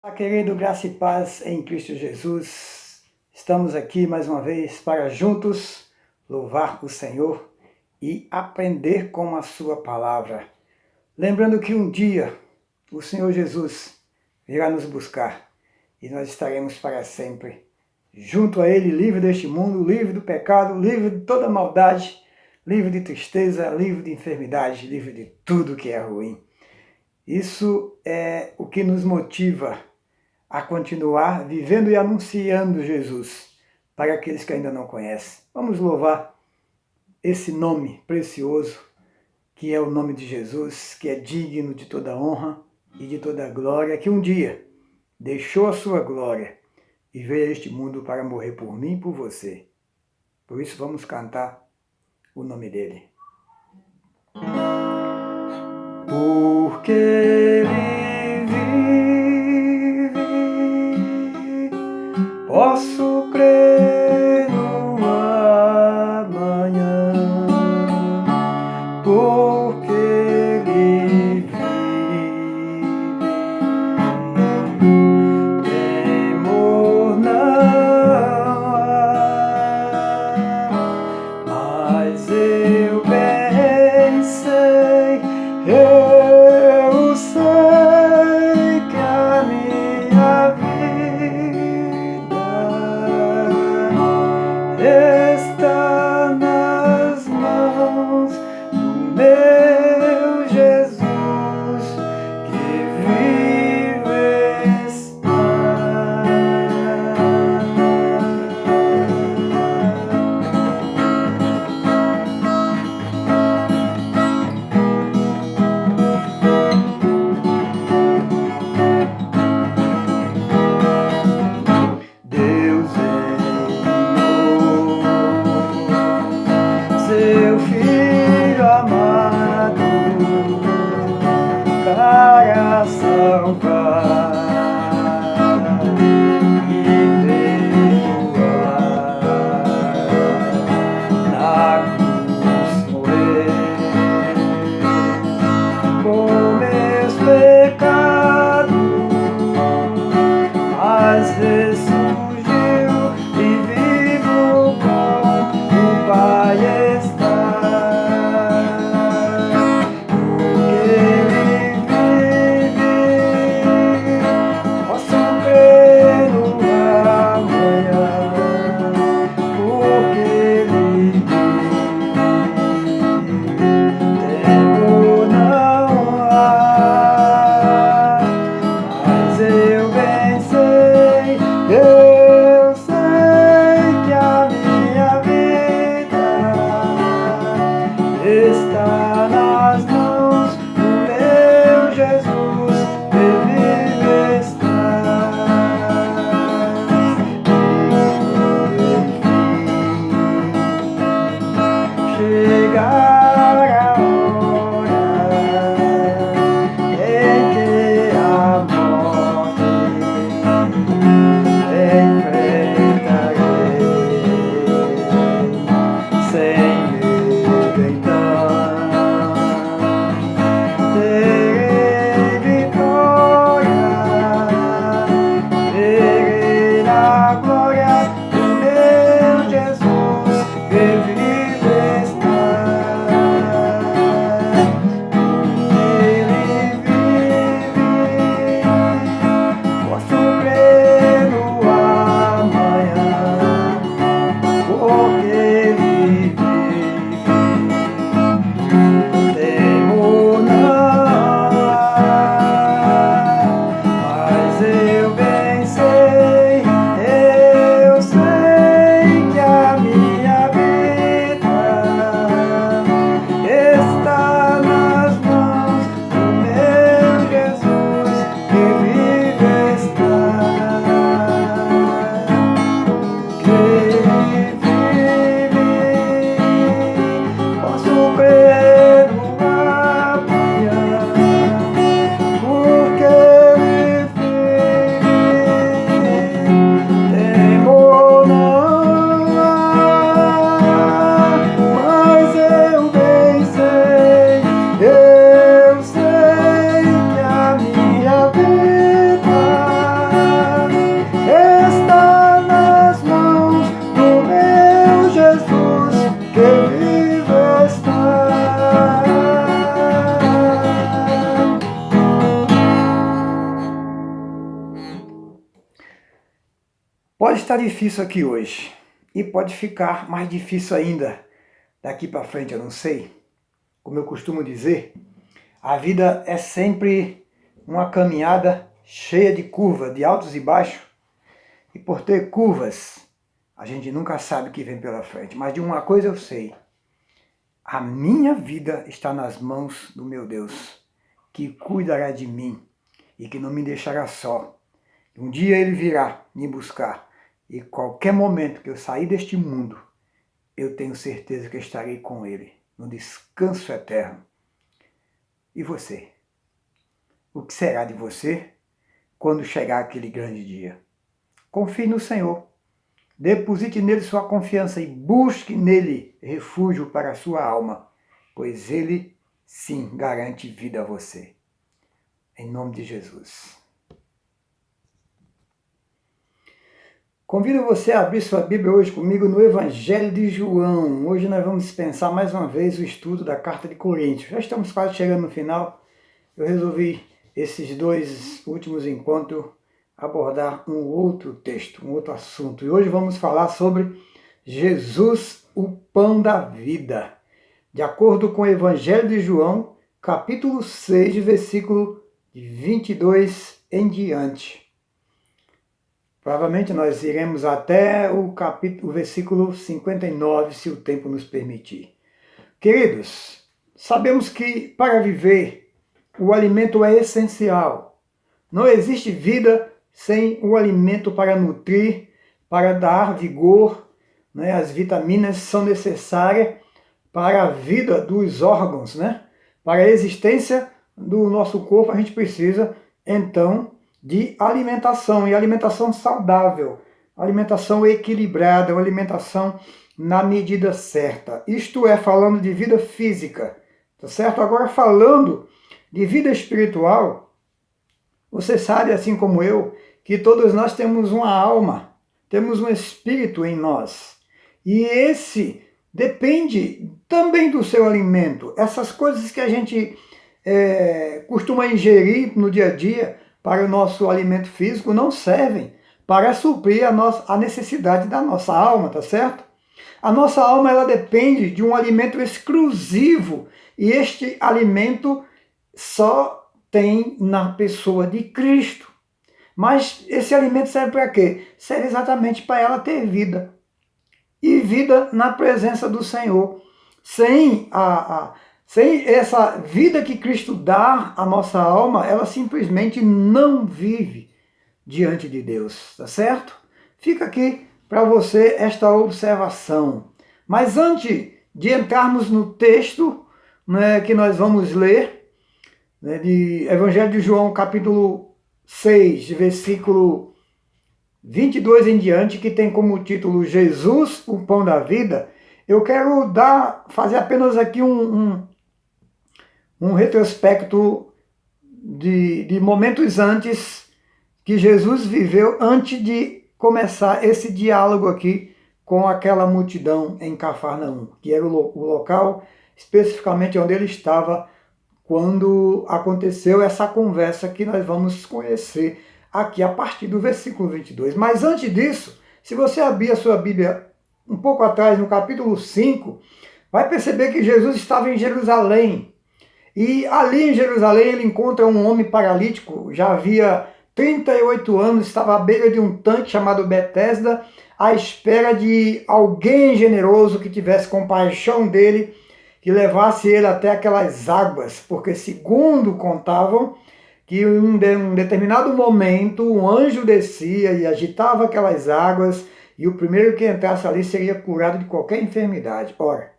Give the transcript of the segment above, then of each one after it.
Olá, querido, graça e paz em Cristo Jesus. Estamos aqui mais uma vez para juntos louvar o Senhor e aprender com a sua palavra. Lembrando que um dia o Senhor Jesus virá nos buscar e nós estaremos para sempre junto a Ele, livre deste mundo, livre do pecado, livre de toda maldade, livre de tristeza, livre de enfermidade, livre de tudo que é ruim. Isso é o que nos motiva a continuar vivendo e anunciando Jesus para aqueles que ainda não conhecem. Vamos louvar esse nome precioso, que é o nome de Jesus, que é digno de toda honra e de toda glória, que um dia deixou a sua glória e veio a este mundo para morrer por mim e por você. Por isso vamos cantar o nome dele. Porque ele vive, posso crer no amanhã, porque ele vive. Temor não há, mas eu bem sei, eu sei. Pode estar difícil aqui hoje e pode ficar mais difícil ainda daqui para frente, eu não sei. Como eu costumo dizer, a vida é sempre uma caminhada cheia de curvas, de altos e baixos. E por ter curvas, a gente nunca sabe o que vem pela frente. Mas de uma coisa eu sei, a minha vida está nas mãos do meu Deus, que cuidará de mim e que não me deixará só. Um dia Ele virá me buscar e qualquer momento que eu sair deste mundo, eu tenho certeza que estarei com Ele, no descanso eterno. E você? O que será de você quando chegar aquele grande dia? Confie no Senhor. Deposite nele sua confiança e busque nele refúgio para a sua alma, pois ele, sim, garante vida a você. Em nome de Jesus. Convido você a abrir sua Bíblia hoje comigo no Evangelho de João. Hoje nós vamos dispensar mais uma vez o estudo da Carta de Coríntios. Já estamos quase chegando no final. Eu resolvi, esses dois últimos encontros, abordar um outro texto, um outro assunto. E hoje vamos falar sobre Jesus, o pão da vida. De acordo com o Evangelho de João, capítulo 6, versículo 22 em diante. Provavelmente nós iremos até o versículo 59, se o tempo nos permitir. Queridos, sabemos que para viver o alimento é essencial. Não existe vida sem o alimento para nutrir, para dar vigor, né? As vitaminas são necessárias para a vida dos órgãos, né? Para a existência do nosso corpo, a gente precisa, então, de alimentação, e alimentação saudável, alimentação equilibrada, uma alimentação na medida certa. Isto é, falando de vida física, tá certo? Agora, falando de vida espiritual, você sabe, assim como eu, que todos nós temos uma alma, temos um espírito em nós. E esse depende também do seu alimento. Essas coisas que a gente costuma ingerir no dia a dia para o nosso alimento físico não servem para suprir a necessidade da nossa alma, tá certo? A nossa alma, ela depende de um alimento exclusivo, e este alimento só tem na pessoa de Cristo. Mas esse alimento serve para quê? Serve exatamente para ela ter vida. E vida na presença do Senhor. Sem essa vida que Cristo dá à nossa alma, ela simplesmente não vive diante de Deus, tá certo? Fica aqui para você esta observação. Mas antes de entrarmos no texto, né, que nós vamos ler, de Evangelho de João, capítulo 6, versículo 22 em diante, que tem como título Jesus, o pão da vida, eu quero fazer apenas aqui um retrospecto de momentos antes que Jesus viveu, antes de começar esse diálogo aqui com aquela multidão em Cafarnaum, que era o local especificamente onde ele estava quando aconteceu essa conversa que nós vamos conhecer aqui a partir do versículo 22. Mas antes disso, se você abrir a sua Bíblia um pouco atrás, no capítulo 5, vai perceber que Jesus estava em Jerusalém. E ali em Jerusalém ele encontra um homem paralítico, já havia 38 anos, estava à beira de um tanque chamado Betesda, à espera de alguém generoso que tivesse compaixão dele, que levasse ele até aquelas águas, porque segundo contavam, que em um determinado momento um anjo descia e agitava aquelas águas, e o primeiro que entrasse ali seria curado de qualquer enfermidade. Ora,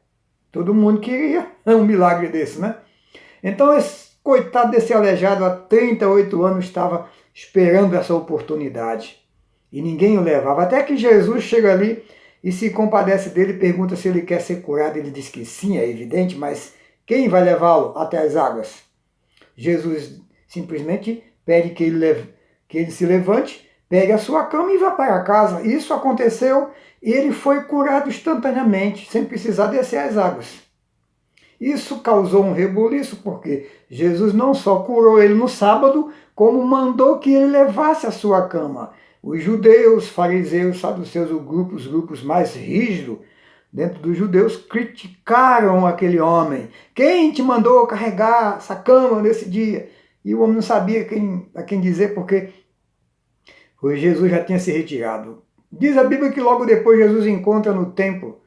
todo mundo queria um milagre desse, né? Então esse coitado desse aleijado há 38 anos estava esperando essa oportunidade, e ninguém o levava, até que Jesus chega ali e se compadece dele, pergunta se ele quer ser curado. Ele diz que sim, é evidente, mas quem vai levá-lo até as águas? Jesus simplesmente pede que ele se levante, pegue a sua cama e vá para casa. Isso aconteceu e ele foi curado instantaneamente, sem precisar descer as águas. Isso causou um rebuliço, porque Jesus não só curou ele no sábado, como mandou que ele levasse a sua cama. os judeus, fariseus, saduceus, os grupos mais rígidos dentro dos judeus, criticaram aquele homem. Quem te mandou carregar essa cama nesse dia? E o homem não sabia a quem dizer, porque Jesus já tinha se retirado. Diz a Bíblia que logo depois Jesus encontra no templo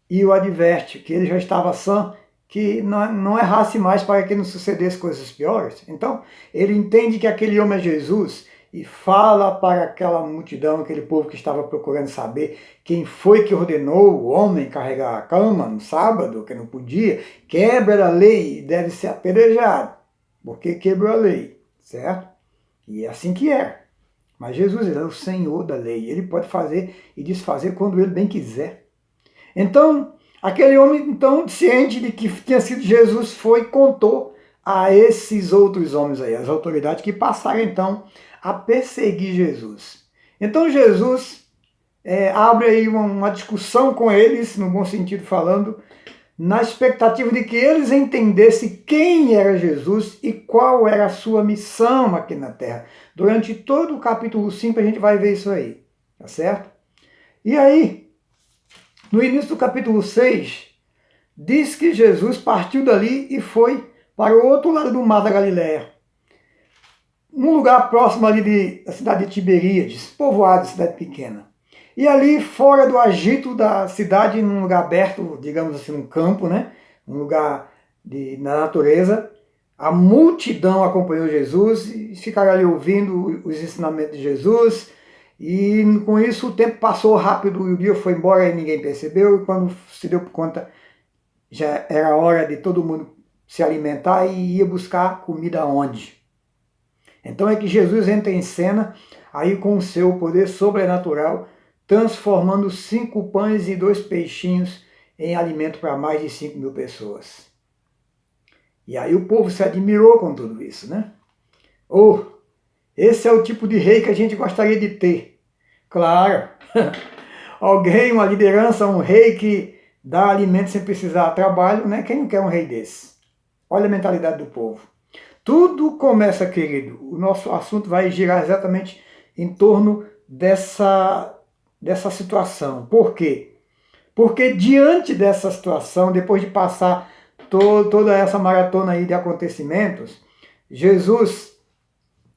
e o adverte que ele já estava sã, que não errasse mais para que não sucedesse coisas piores. Então, ele entende que aquele homem é Jesus e fala para aquela multidão, aquele povo que estava procurando saber quem foi que ordenou o homem carregar a cama no sábado, que não podia, quebra a lei e deve ser apedrejado, porque quebrou a lei, certo? E é assim que é. Mas Jesus, ele é o Senhor da lei, ele pode fazer e desfazer quando ele bem quiser. Então, aquele homem, então, ciente de que tinha sido Jesus, foi e contou a esses outros homens aí, as autoridades, que passaram então a perseguir Jesus. Então Jesus abre aí uma discussão com eles, no bom sentido falando, na expectativa de que eles entendessem quem era Jesus e qual era a sua missão aqui na Terra. Durante todo o capítulo 5 a gente vai ver isso aí, tá certo? E aí, no início do capítulo 6, diz que Jesus partiu dali e foi para o outro lado do mar da Galileia, num lugar próximo ali da cidade de Tiberíades, povoado, cidade pequena. E ali, fora do agito da cidade, num lugar aberto, digamos assim, um campo, né? Um lugar na natureza, a multidão acompanhou Jesus e ficaram ali ouvindo os ensinamentos de Jesus. E com isso o tempo passou rápido e o dia foi embora e ninguém percebeu. E quando se deu por conta, já era hora de todo mundo se alimentar e ia buscar comida onde? Então é que Jesus entra em cena aí com o seu poder sobrenatural, transformando 5 pães e 2 peixinhos em alimento para mais de 5.000 pessoas. E aí o povo se admirou com tudo isso, né? Esse é o tipo de rei que a gente gostaria de ter. Claro, alguém, uma liderança, um rei que dá alimento sem precisar de trabalho, né? Quem não quer um rei desse? Olha a mentalidade do povo. Tudo começa, querido, o nosso assunto vai girar exatamente em torno dessa situação. Por quê? Porque diante dessa situação, depois de passar toda essa maratona aí de acontecimentos, Jesus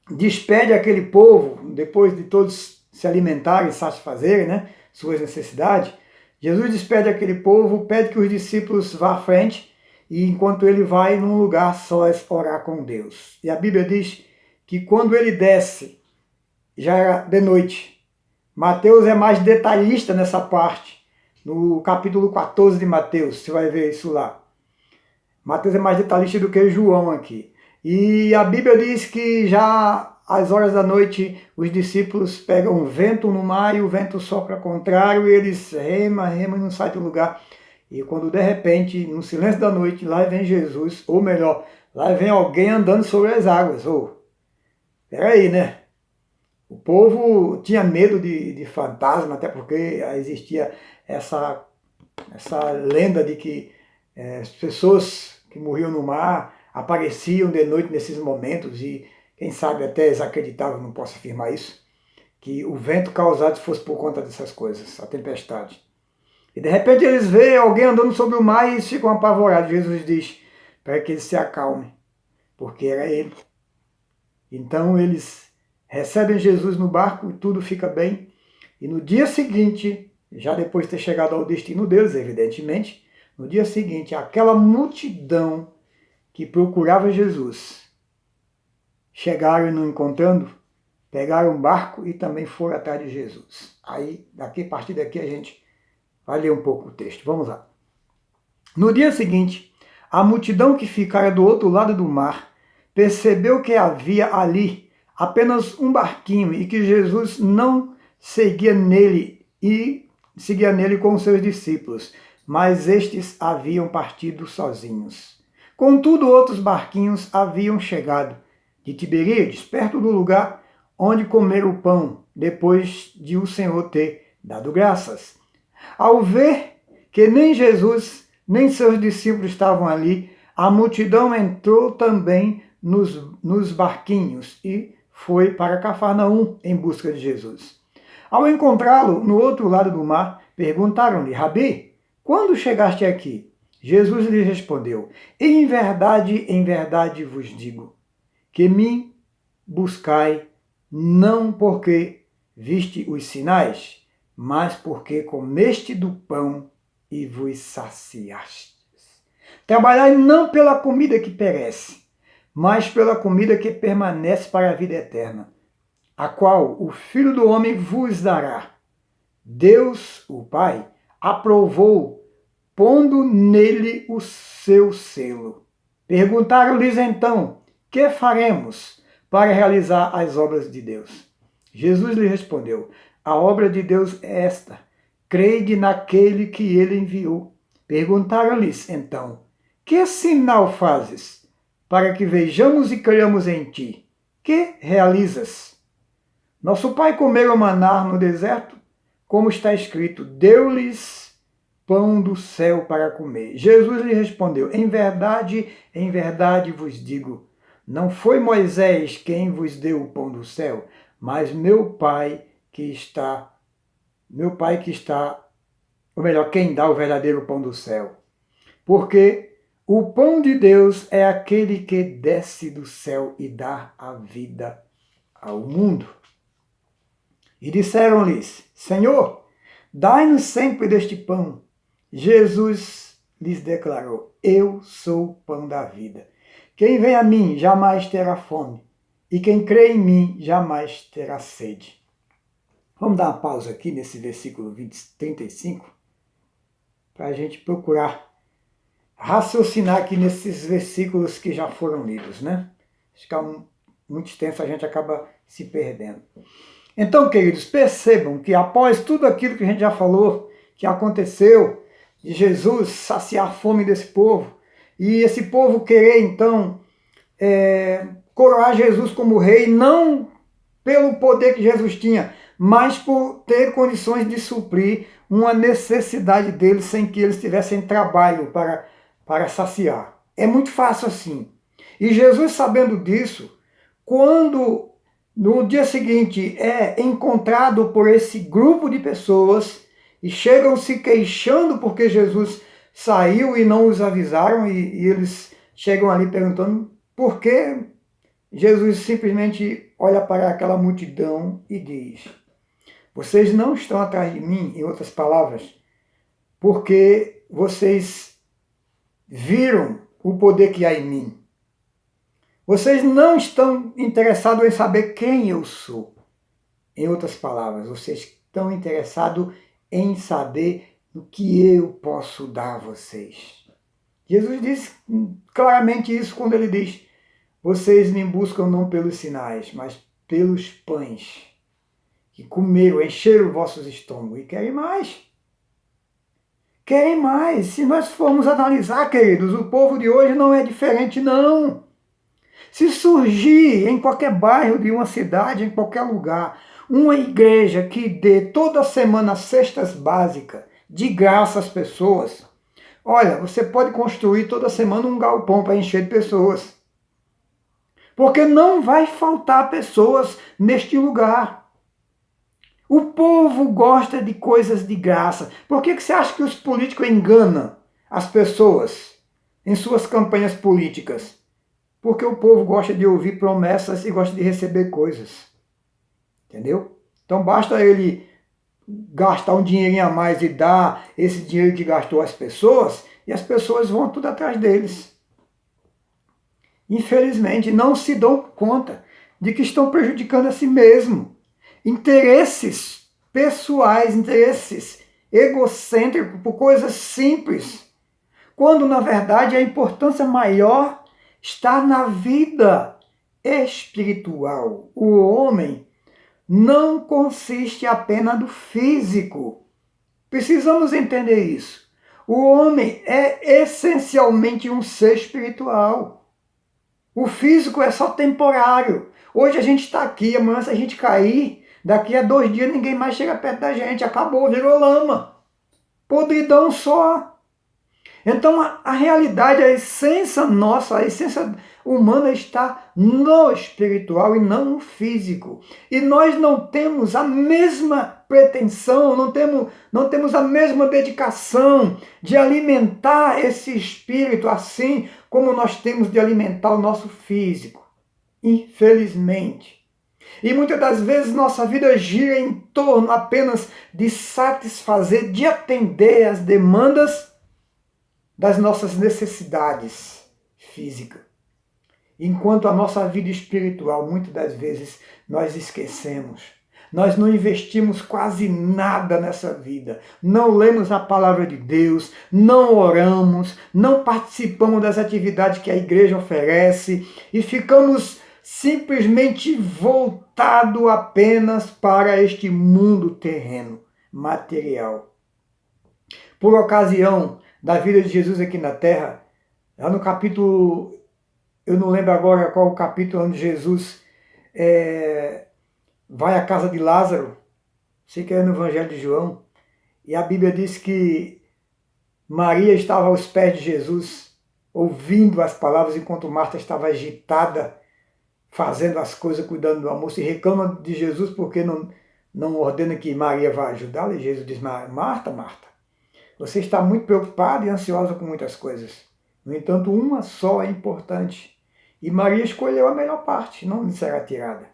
despede aquele povo, depois de todos se alimentarem e satisfazerem, né, suas necessidades. Jesus despede aquele povo, pede que os discípulos vá à frente, e enquanto ele vai num lugar só orar com Deus. E a Bíblia diz que quando ele desce, já era de noite. Mateus é mais detalhista nessa parte. No capítulo 14 de Mateus, você vai ver isso lá. Mateus é mais detalhista do que João aqui. E a Bíblia diz que já às horas da noite os discípulos pegam vento no mar e o vento sopra contrário e eles remam e não saem do lugar. E quando de repente, no silêncio da noite, lá vem Jesus, ou melhor, lá vem alguém andando sobre as águas. Peraí, né? O povo tinha medo de fantasma, até porque existia essa lenda de que as pessoas que morriam no mar apareciam de noite nesses momentos e quem sabe até desacreditavam, não posso afirmar isso, que o vento causado fosse por conta dessas coisas, a tempestade. E de repente eles veem alguém andando sobre o mar e eles ficam apavorados. Jesus diz para que eles se acalmem, porque era ele. Então eles recebem Jesus no barco e tudo fica bem. E no dia seguinte, já depois de ter chegado ao destino deles, evidentemente, no dia seguinte, aquela multidão que procurava Jesus chegaram e não encontrando, pegaram um barco e também foram atrás de Jesus. Aí, a partir daqui a gente vai ler um pouco o texto. Vamos lá. No dia seguinte, a multidão que ficara do outro lado do mar percebeu que havia ali apenas um barquinho e que Jesus não seguia nele com seus discípulos, mas estes haviam partido sozinhos. Contudo, outros barquinhos haviam chegado de Tiberíades, perto do lugar onde comeram o pão, depois de o Senhor ter dado graças. Ao ver que nem Jesus nem seus discípulos estavam ali, a multidão entrou também nos barquinhos e foi para Cafarnaum em busca de Jesus. Ao encontrá-lo no outro lado do mar, perguntaram-lhe: Rabi, quando chegaste aqui? Jesus lhe respondeu: em verdade vos digo, que me buscai não porque viste os sinais, mas porque comeste do pão e vos saciastes. Trabalhai não pela comida que perece, mas pela comida que permanece para a vida eterna, a qual o Filho do Homem vos dará. Deus, o Pai, aprovou, pondo nele o seu selo. Perguntaram-lhes então: que faremos para realizar as obras de Deus? Jesus lhe respondeu: a obra de Deus é esta: crede naquele que ele enviou. Perguntaram-lhes então: que sinal fazes para que vejamos e creiamos em ti? Que realizas? Nosso pai comeu maná no deserto, como está escrito: deu-lhes pão do céu para comer. Jesus lhe respondeu: em verdade vos digo, não foi Moisés quem vos deu o pão do céu, mas meu Pai que está, ou melhor, quem dá o verdadeiro pão do céu. Porque o pão de Deus é aquele que desce do céu e dá a vida ao mundo. E disseram-lhes: Senhor, dai-nos sempre deste pão. Jesus lhes declarou: eu sou o pão da vida. Quem vem a mim jamais terá fome, e quem crê em mim jamais terá sede. Vamos dar uma pausa aqui nesse versículo 35, para a gente procurar raciocinar aqui nesses versículos que já foram lidos, né? Ficar muito extenso, a gente acaba se perdendo. Então, queridos, percebam que após tudo aquilo que a gente já falou, que aconteceu, de Jesus saciar a fome desse povo, e esse povo querer, então, coroar Jesus como rei, não pelo poder que Jesus tinha, mas por ter condições de suprir uma necessidade deles sem que eles tivessem trabalho para saciar. É muito fácil assim. E Jesus, sabendo disso, quando no dia seguinte é encontrado por esse grupo de pessoas e chegam se queixando porque Jesus saiu e não os avisaram, e eles chegam ali perguntando por que, Jesus simplesmente olha para aquela multidão e diz: vocês não estão atrás de mim, em outras palavras, porque vocês viram o poder que há em mim. Vocês não estão interessados em saber quem eu sou. Em outras palavras, vocês estão interessados em saber o que eu posso dar a vocês. Jesus diz claramente isso quando ele diz: vocês me buscam não pelos sinais, mas pelos pães que comeram, encheram vossos estômagos e querem mais. Querem mais. Se nós formos analisar, queridos, o povo de hoje não é diferente, não. Se surgir em qualquer bairro de uma cidade, em qualquer lugar, uma igreja que dê toda semana cestas básicas de graça às pessoas, olha, você pode construir toda semana um galpão para encher de pessoas. Porque não vai faltar pessoas neste lugar. O povo gosta de coisas de graça. Por que você acha que os políticos enganam as pessoas em suas campanhas políticas? Porque o povo gosta de ouvir promessas e gosta de receber coisas. Entendeu? Então basta ele gastar um dinheirinho a mais e dar esse dinheiro que gastou às pessoas, e as pessoas vão tudo atrás deles. Infelizmente, não se dão conta de que estão prejudicando a si mesmo. Interesses pessoais, interesses egocêntricos por coisas simples, quando na verdade a importância maior está na vida espiritual. O homem não consiste apenas do físico. Precisamos entender isso. O homem é essencialmente um ser espiritual. O físico é só temporário. Hoje a gente está aqui, amanhã se a gente cair, daqui a 2 dias ninguém mais chega perto da gente. Acabou, virou lama. Podridão só. Então a realidade, a essência nossa, a essência humana está no espiritual e não no físico. E nós não temos a mesma pretensão, não temos a mesma dedicação de alimentar esse espírito assim como nós temos de alimentar o nosso físico. Infelizmente. E muitas das vezes nossa vida gira em torno apenas de satisfazer, de atender às demandas das nossas necessidades físicas. Enquanto a nossa vida espiritual, muitas das vezes, nós esquecemos. Nós não investimos quase nada nessa vida. Não lemos a palavra de Deus, não oramos, não participamos das atividades que a igreja oferece e ficamos simplesmente voltados apenas para este mundo terreno, material. Por ocasião da vida de Jesus aqui na terra, lá no capítulo, eu não lembro agora qual o capítulo onde Jesus vai à casa de Lázaro, sei que é no Evangelho de João, e a Bíblia diz que Maria estava aos pés de Jesus, ouvindo as palavras, enquanto Marta estava agitada, fazendo as coisas, cuidando do almoço, e reclama de Jesus porque não ordena que Maria vá ajudá-la, e Jesus diz: Marta, Marta, você está muito preocupada e ansiosa com muitas coisas. No entanto, uma só é importante. E Maria escolheu a melhor parte, não lhe será tirada.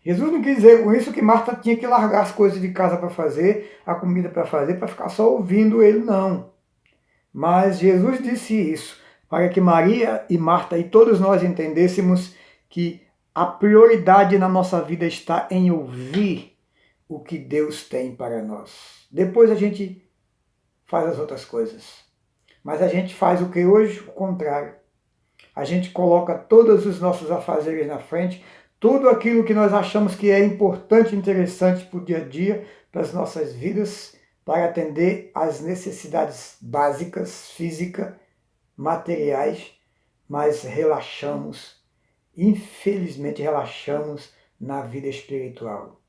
Jesus não quis dizer com isso que Marta tinha que largar as coisas de casa para fazer, a comida para fazer, para ficar só ouvindo ele, não. Mas Jesus disse isso para que Maria e Marta e todos nós entendêssemos que a prioridade na nossa vida está em ouvir o que Deus tem para nós. Depois a gente faz as outras coisas. Mas a gente faz o que hoje? O contrário. A gente coloca todos os nossos afazeres na frente, tudo aquilo que nós achamos que é importante e interessante para o dia a dia, para as nossas vidas, para atender às necessidades básicas, físicas, materiais, mas relaxamos, infelizmente relaxamos na vida espiritual.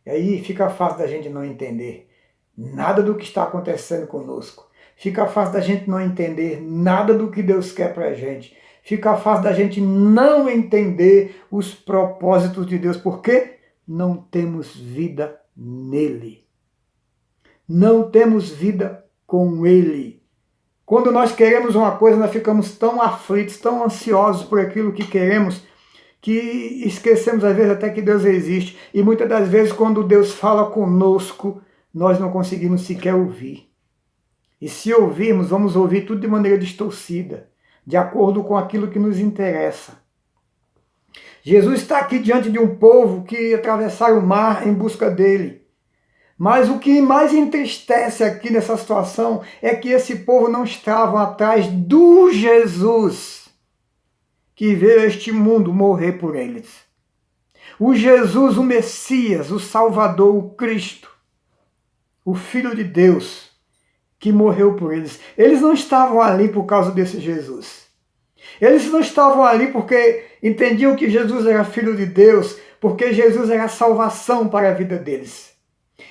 E aí fica fácil da gente não entender nada do que está acontecendo conosco. Fica fácil da gente não entender nada do que Deus quer para a gente. Fica fácil da gente não entender os propósitos de Deus, porque não temos vida nele. Não temos vida com ele. Quando nós queremos uma coisa, nós ficamos tão aflitos, tão ansiosos por aquilo que queremos, que esquecemos às vezes até que Deus existe. E muitas das vezes, quando Deus fala conosco, nós não conseguimos sequer ouvir. E se ouvirmos, vamos ouvir tudo de maneira distorcida, de acordo com aquilo que nos interessa. Jesus está aqui diante de um povo que atravessaram o mar em busca dele. Mas o que mais entristece aqui nessa situação é que esse povo não estava atrás do Jesus que veio a este mundo morrer por eles. O Jesus, o Messias, o Salvador, o Cristo, o Filho de Deus, que morreu por eles. Eles não estavam ali por causa desse Jesus. Eles não estavam ali porque entendiam que Jesus era Filho de Deus, porque Jesus era a salvação para a vida deles.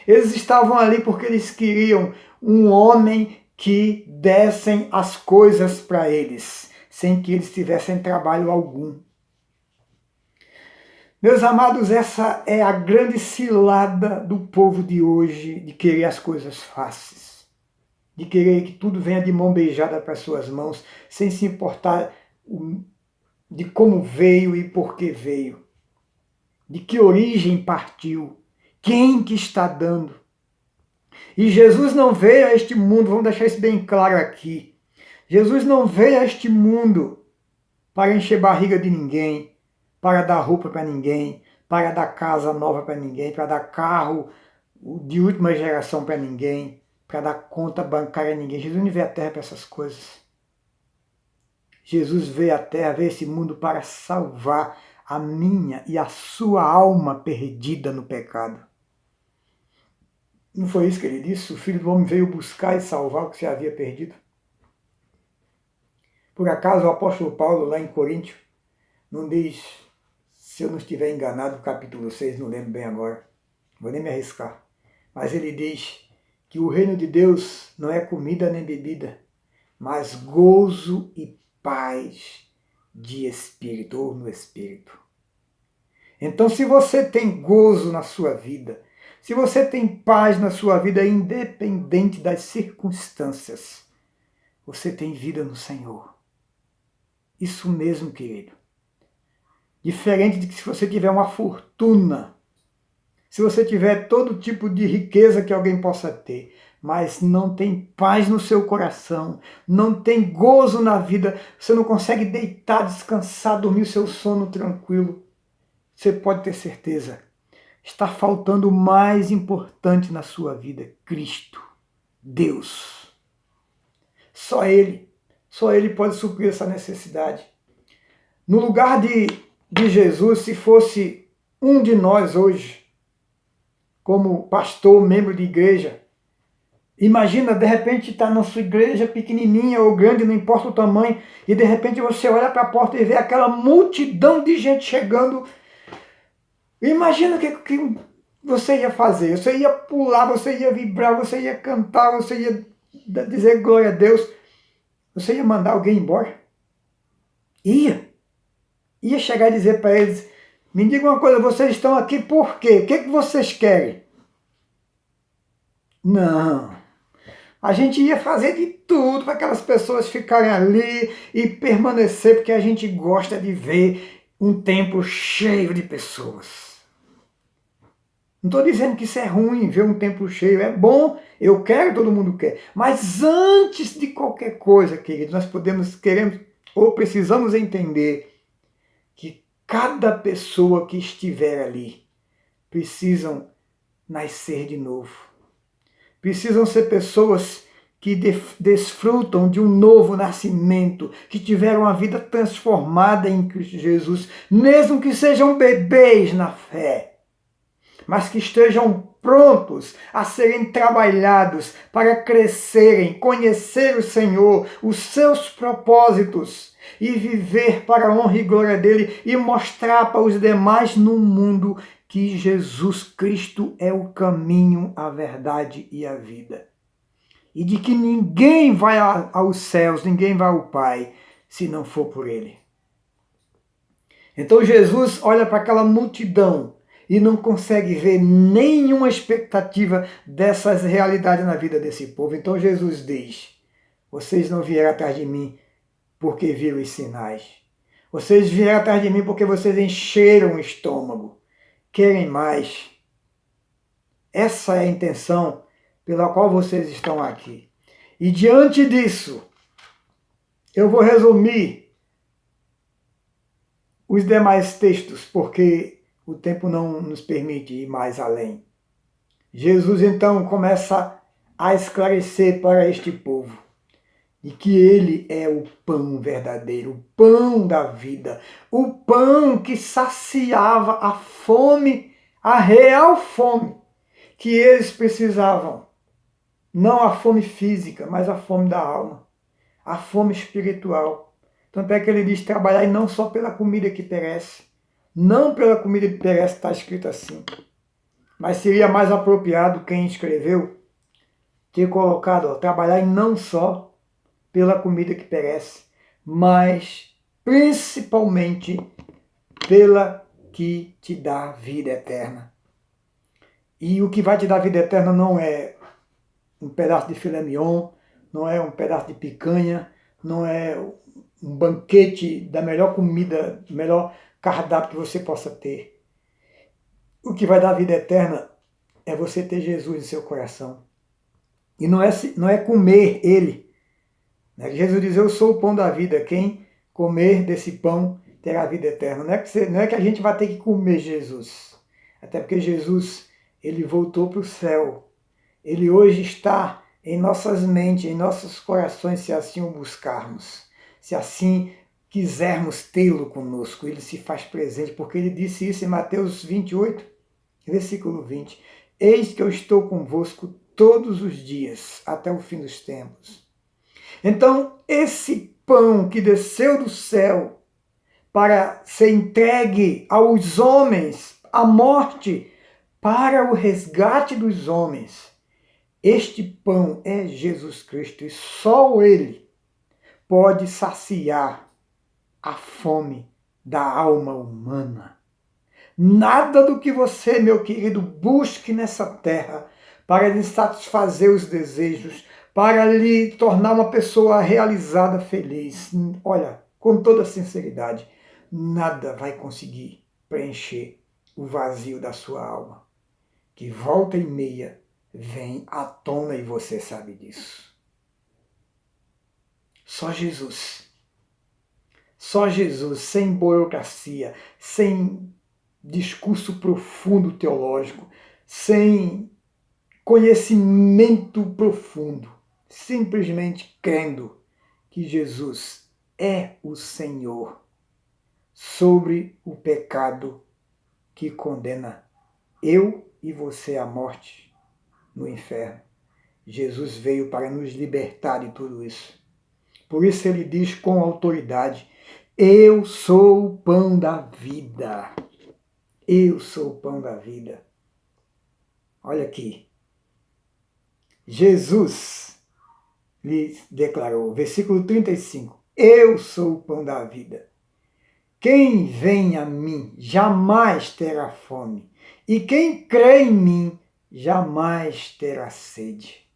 Eles estavam ali porque eles queriam um homem que dessem as coisas para eles, sem que eles tivessem trabalho algum. Meus amados, essa é a grande cilada do povo de hoje, de querer as coisas fáceis. De querer que tudo venha de mão beijada para suas mãos, sem se importar de como veio e por que veio. De que origem partiu. Quem que está dando. E Jesus não veio a este mundo, vamos deixar isso bem claro aqui. Jesus não veio a este mundo para encher barriga de ninguém, para dar roupa para ninguém, para dar casa nova para ninguém, para dar carro de última geração para ninguém, para dar conta bancária a ninguém. Jesus não veio à Terra para essas coisas. Jesus veio à Terra, veio a esse mundo para salvar a minha e a sua alma perdida no pecado. Não foi isso que ele disse? O Filho do Homem veio buscar e salvar o que se havia perdido. Por acaso o apóstolo Paulo, lá em Coríntios, não diz, se eu não estiver enganado, capítulo 6, não lembro bem agora, vou nem me arriscar, mas ele diz que o reino de Deus não é comida nem bebida, mas gozo e paz de espírito ou no espírito. Então, se você tem gozo na sua vida, se você tem paz na sua vida, independente das circunstâncias, você tem vida no Senhor. Isso mesmo, querido. Diferente de que se você tiver uma fortuna, se você tiver todo tipo de riqueza que alguém possa ter, mas não tem paz no seu coração, não tem gozo na vida, você não consegue deitar, descansar, dormir o seu sono tranquilo, você pode ter certeza, está faltando o mais importante na sua vida, Cristo, Deus. Só Ele pode suprir essa necessidade. No lugar de Jesus, se fosse um de nós hoje, como pastor, membro de igreja, imagina, de repente, estar na sua igreja pequenininha ou grande, não importa o tamanho, e de repente você olha para a porta e vê aquela multidão de gente chegando. Imagina o que você ia fazer. Você ia pular, você ia vibrar, você ia cantar, você ia dizer glória a Deus. Você ia mandar alguém embora? Ia chegar e dizer para eles, me diga uma coisa, vocês estão aqui por quê? O que vocês querem? Não. A gente ia fazer de tudo para aquelas pessoas ficarem ali e permanecer, porque a gente gosta de ver um templo cheio de pessoas. Não estou dizendo que isso é ruim, ver um templo cheio. É bom, eu quero, todo mundo quer. Mas antes de qualquer coisa, querido, nós queremos ou precisamos entender que cada pessoa que estiver ali precisam nascer de novo. Precisam ser pessoas que desfrutam de um novo nascimento, que tiveram a vida transformada em Cristo Jesus, mesmo que sejam bebês na fé, mas que estejam prontos a serem trabalhados para crescerem, conhecer o Senhor, os seus propósitos e viver para a honra e glória dele e mostrar para os demais no mundo que Jesus Cristo é o caminho, a verdade e a vida. E de que ninguém vai aos céus, ninguém vai ao Pai, se não for por Ele. Então Jesus olha para aquela multidão e não consegue ver nenhuma expectativa dessas realidades na vida desse povo. Então Jesus diz, vocês não vieram atrás de mim porque viram os sinais. Vocês vieram atrás de mim porque vocês encheram o estômago. Querem mais. Essa é a intenção pela qual vocês estão aqui. E diante disso, eu vou resumir os demais textos, porque o tempo não nos permite ir mais além. Jesus então começa a esclarecer para este povo de que ele é o pão verdadeiro, o pão da vida, o pão que saciava a fome, a real fome que eles precisavam. Não a fome física, mas a fome da alma, a fome espiritual. Tanto é que ele diz trabalhar e não só pela comida que perece. Não pela comida que perece, está escrito assim. Mas seria mais apropriado quem escreveu ter colocado, trabalhar e não só pela comida que perece, mas principalmente pela que te dá vida eterna. E o que vai te dar vida eterna não é um pedaço de filé mignon, não é um pedaço de picanha, não é um banquete da melhor comida, do melhor cardápio que você possa ter. O que vai dar vida eterna é você ter Jesus em seu coração. E não é comer ele. Jesus diz, eu sou o pão da vida, quem comer desse pão terá vida eterna. Não é que a gente vai ter que comer Jesus, até porque Jesus, ele voltou para o céu. Ele hoje está em nossas mentes, em nossos corações, se assim o buscarmos. Se assim quisermos tê-lo conosco, ele se faz presente, porque ele disse isso em Mateus 28, versículo 20. Eis que eu estou convosco todos os dias, até o fim dos tempos. Então, esse pão que desceu do céu para ser entregue aos homens, à morte, para o resgate dos homens, este pão é Jesus Cristo e só Ele pode saciar a fome da alma humana. Nada do que você, meu querido, busque nessa terra para lhe satisfazer os desejos, para lhe tornar uma pessoa realizada, feliz. Olha, com toda sinceridade, nada vai conseguir preencher o vazio da sua alma, que volta e meia vem à tona e você sabe disso. Só Jesus. Só Jesus, sem burocracia, sem discurso profundo teológico, sem conhecimento profundo, simplesmente crendo que Jesus é o Senhor sobre o pecado que condena eu e você à morte no inferno. Jesus veio para nos libertar de tudo isso. Por isso ele diz com autoridade: eu sou o pão da vida. Eu sou o pão da vida. Olha aqui. Jesus lhe declarou, versículo 35, eu sou o pão da vida. Quem vem a mim jamais terá fome, e quem crê em mim jamais terá sede.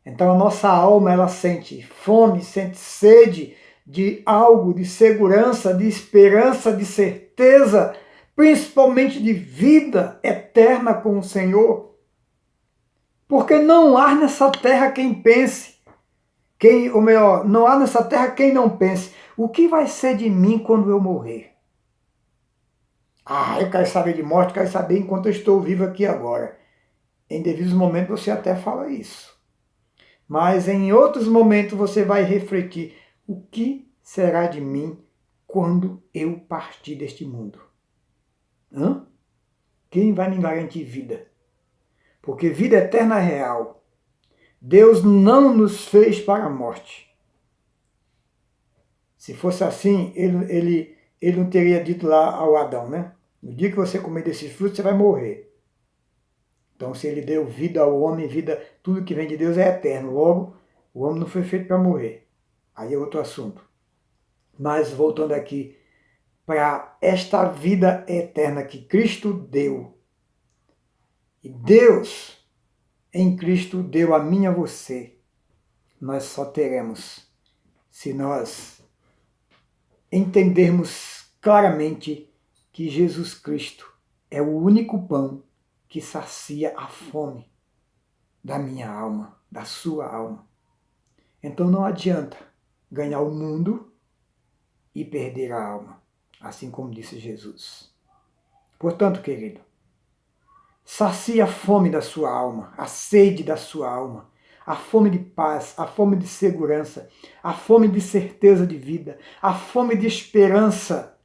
Então a nossa alma, ela sente fome, sente sede de algo, de segurança, de esperança, de certeza, principalmente de vida eterna com o Senhor. Porque não há nessa terra quem pense, ou melhor, não há nessa terra quem não pense, o que vai ser de mim quando eu morrer? Eu quero saber de morte, quero saber enquanto eu estou vivo aqui agora. Em devidos momentos você até fala isso. Mas em outros momentos você vai refletir, o que será de mim quando eu partir deste mundo? Quem vai me garantir vida? Porque vida eterna é real. Deus não nos fez para a morte. Se fosse assim, ele não teria dito lá ao Adão, né? No dia que você comer desse fruto, você vai morrer. Então, se ele deu vida ao homem, vida, tudo que vem de Deus é eterno. Logo, o homem não foi feito para morrer. Aí é outro assunto. Mas, voltando aqui para esta vida eterna que Cristo deu. E Deus, em Cristo, deu a mim e a você. Nós só teremos se nós entendermos claramente que Jesus Cristo é o único pão que sacia a fome da minha alma, da sua alma. Então não adianta ganhar o mundo e perder a alma, assim como disse Jesus. Portanto, querido, sacia a fome da sua alma, a sede da sua alma, a fome de paz, a fome de segurança, a fome de certeza de vida, a fome de esperança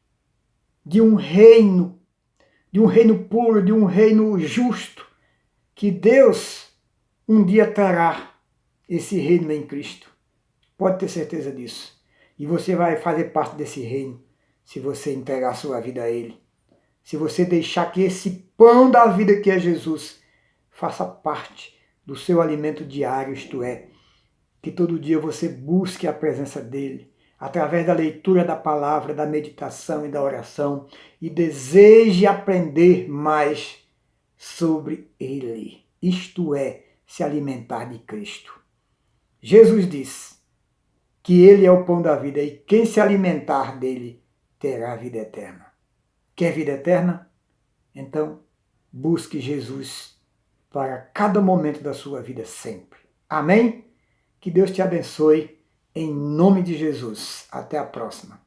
de um reino puro, de um reino justo, que Deus um dia trará esse reino em Cristo. Pode ter certeza disso. E você vai fazer parte desse reino se você entregar a sua vida a Ele. Se você deixar que esse pão da vida que é Jesus faça parte do seu alimento diário, isto é, que todo dia você busque a presença dEle, através da leitura da palavra, da meditação e da oração, e deseje aprender mais sobre Ele, isto é, se alimentar de Cristo. Jesus diz que Ele é o pão da vida e quem se alimentar dele terá vida eterna. Quer vida eterna? Então, busque Jesus para cada momento da sua vida sempre. Amém? Que Deus te abençoe em nome de Jesus. Até a próxima.